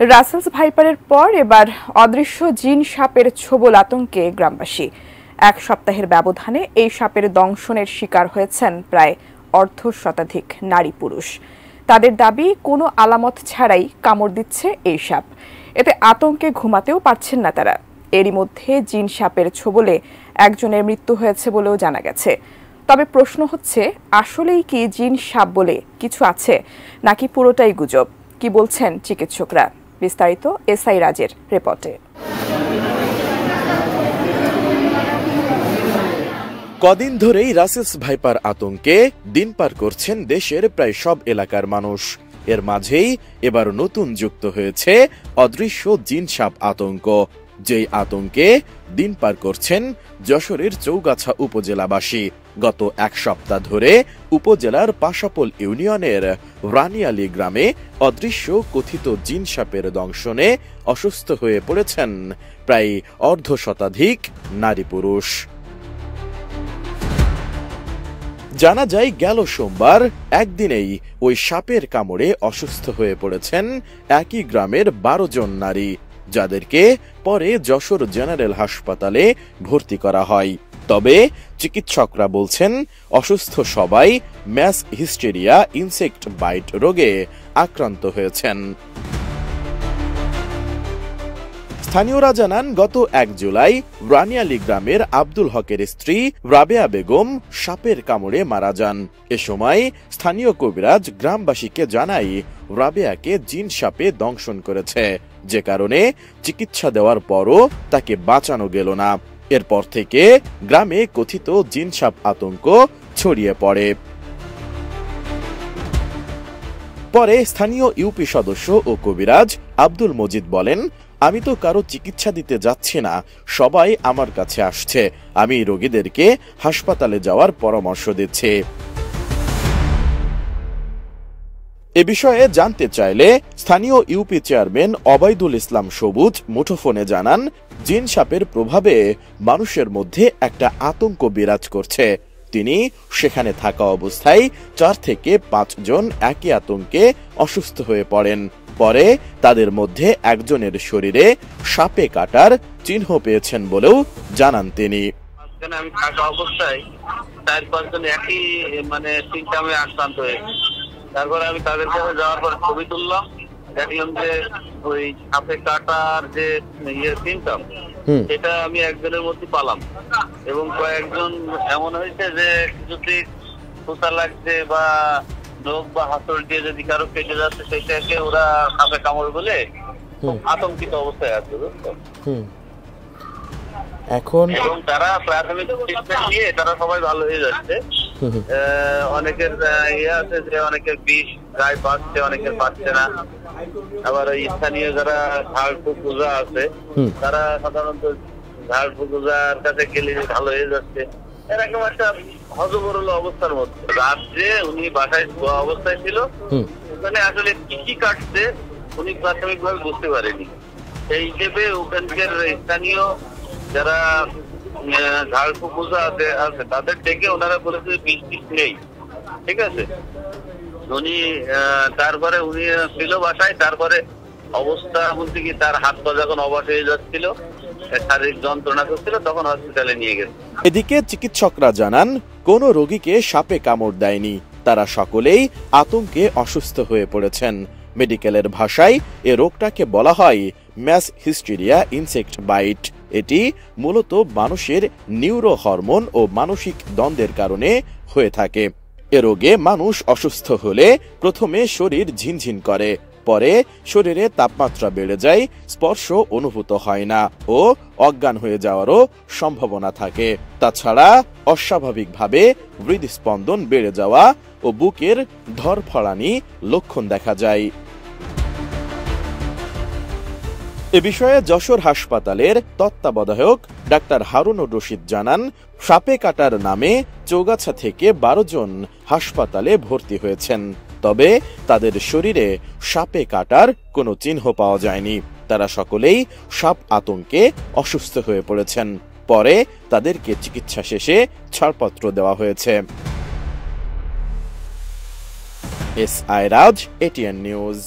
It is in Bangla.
রাসেলস ভাইপারের পর এবার অদৃশ্য জিন সাপের ছোবল আতঙ্কে গ্রামবাসী। এক সপ্তাহের ব্যবধানে এই সাপের দংশনের শিকার হয়েছেন প্রায় অর্ধশতাধিক নারী পুরুষ। তাদের দাবি, কোনো আলামত ছাড়াই কামড় দিচ্ছে এই সাপ। এতে আতঙ্কে ঘুমাতেও পারছেন না তারা। এরই মধ্যে জিন সাপের ছোবলে একজনের মৃত্যু হয়েছে বলেও জানা গেছে। তবে প্রশ্ন হচ্ছে, আসলেই কি জিন সাপ বলে কিছু আছে, নাকি পুরোটাই গুজব? কি বলছেন চিকিৎসকরা? বিস্তারিত এসআই রাজের রিপোর্টে। কদিন ধরেই রাসেলস ভাইপার আতঙ্কে দিন পার করছেন দেশের প্রায় সব এলাকার মানুষ। এর মাঝেই এবার নতুন যুক্ত হয়েছে অদৃশ্য জিন সাপ আতঙ্ক, যেই আতঙ্কে দিন পার করছেন যশোরের চৌগাছা উপজেলাবাসী। গত এক সপ্তাহ ধরে উপজেলার পাশাপোল ইউনিয়নের রানিয়ালী গ্রামে অদৃশ্য কথিত জিন সাপের দংশনে অসুস্থ হয়ে পড়েছেন প্রায় অর্ধশতাধিক নারী পুরুষ। জানা যায়, গেল সোমবার একদিনেই ওই সাপের কামড়ে অসুস্থ হয়ে পড়েছেন একই গ্রামের 12 জন নারী, যাদেরকে পরে যশোর জেনারেল হাসপাতালে ভর্তি করা হয়। তবে চিকিৎসকরা বলছেন, অসুস্থ সবাই ম্যাস হিস্টেরিয়া ইনসেক্ট বাইট রোগে আক্রান্ত হয়েছেন। স্থানীয়রা জানান, গত 1 জুলাই রানিয়ালী গ্রামের আব্দুল হকের স্ত্রী রাবেয়া বেগম সাপের কামড়ে মারা যান। এ সময় স্থানীয় কবিরাজ গ্রামবাসীকে জানায়, রাবেয়াকে জিন সাপে দংশন করেছে, যে কারণে চিকিৎসা দেওয়ার পরও তাকে বাঁচানো গেল না। এরপর থেকে গ্রামে কথিত জিন সাপ আতঙ্ক ছড়িয়ে পড়ে। পরে স্থানীয় ইউপি সদস্য ও কবিরাজ আব্দুল মজিদ বলেন, আমি তো কারো চিকিৎসা দিতে যাচ্ছি না, সবাই আমার কাছে আসছে, আমি রোগীদেরকে হাসপাতালে যাওয়ার পরামর্শ দিচ্ছি। এ বিষয়ে জানতে চাইলে স্থানীয় ইউপি চেয়ারম্যান অবাইদুল ইসলাম সবুজ মুঠোফোনে জানান, জিন সাপের প্রভাবে মানুষের মধ্যে একটা আতঙ্ক বিরাজ করছে। তিনি সেখানে থাকা অবস্থায় 4 থেকে 5 জন একই আতঙ্কে অসুস্থ হয়ে পড়েন। পরে তাদের মধ্যে একজনের শরীরে সাপে কাটার চিহ্ন পেয়েছেন বলেও জানান তিনি। আমি থাকা অবস্থায় 4-5 জন একই সিমটমে আক্রান্ত হয়েছে। তারপরে আমি তাদের কাছে যাওয়ার পর ছবি তুললাম, দেখলাম যে ওই সাপে কাটার যে সিমটম, সেটা আমি একজনের মধ্যে পালাম। এবং কয়েকজন এমন হয়েছে যে যদি খোঁচা লাগছে বা নখ বা হাতল দিয়ে যদি কারো কেটে যাচ্ছে, সেটাকে ওরা সাপে কামড় বলে আতঙ্কিত অবস্থায় আছে, বুঝতো? এখন এবং তারা প্রাথমিক ট্রিটমেন্ট নিয়ে তারা সবাই ভালো হয়ে যাচ্ছে। অনেকের আছে যে অনেকের বিষ গায়ে পাচ্ছে, অনেকের পাচ্ছে না। আবার ওই স্থানীয় যারা ঝাড়ফুঁক পূজা আছে, তারা সাধারণত ঝাড়ফুঁক পূজার কাছে গেলে ভালো হয়ে যাচ্ছে। এরকম একটা হজবরল অবস্থার মধ্যে রাত্রে উনি বাসায় অবস্থায় ছিল, ওখানে আসলে কি কাটছে উনি প্রাথমিক ভাবে বুঝতে পারেনি। সেই হিসেবে ওখানকার স্থানীয় যারা ঝাড়ফুঁক পূজা আছে তাদের ডেকে ওনারা বলেছে বিষ নেই, ঠিক আছে। উনি তারপরে উনি ছিল বাসায়, তারপরে অবস্থা বলতে কি তার হাত পা যখন অবশ হয়ে যাচ্ছিল, শারীরিক যন্ত্রণা করছিল, তখন হসপিটালে নিয়ে গেছে। এদিকে চিকিৎসকরা জানান, কোনো রোগীকে সাপে কামড় দেয়নি, তারা সকলেই আতঙ্কে অসুস্থ হয়ে পড়েছেন। মেডিকেলের ভাষায় এ রোগটাকে বলা হয় ম্যাস হিস্টেরিয়া ইনসেক্ট বাইট। এটি মূলত মানুষের নিউরো হরমোন ও মানসিক দ্বন্দ্বের কারণে হয়ে থাকে। এ রোগে মানুষ অসুস্থ হলে প্রথমে শরীর ঝিনঝিন করে, পরে শরীরে তাপমাত্রা বেড়ে যায়, স্পর্শ অনুভূত হয় না ও অজ্ঞান হয়ে যাওয়ারও সম্ভাবনা থাকে। তাছাড়া অস্বাভাবিকভাবে হৃদস্পন্দন বেড়ে যাওয়া ও বুকের ধড়ফড়ানি লক্ষণ দেখা যায়। এ বিষয়ে যশোর হাসপাতালের তত্ত্বাবধায়ক ডাক্তার হারুনুর রশিদ জানান, সাপে কাটার নামে চৌগাছা থেকে 12 জন হাসপাতালে ভর্তি হয়েছেন। তবে তাদের শরীরে সাপে কাটার কোনো চিহ্ন পাওয়া যায়নি। তারা সকলেই সাপ আতঙ্কে অসুস্থ হয়ে পড়েছেন। পরে তাদেরকে চিকিৎসা শেষে ছাড়পত্র দেওয়া হয়েছে। এসআই রাজ, এটিএন নিউজ।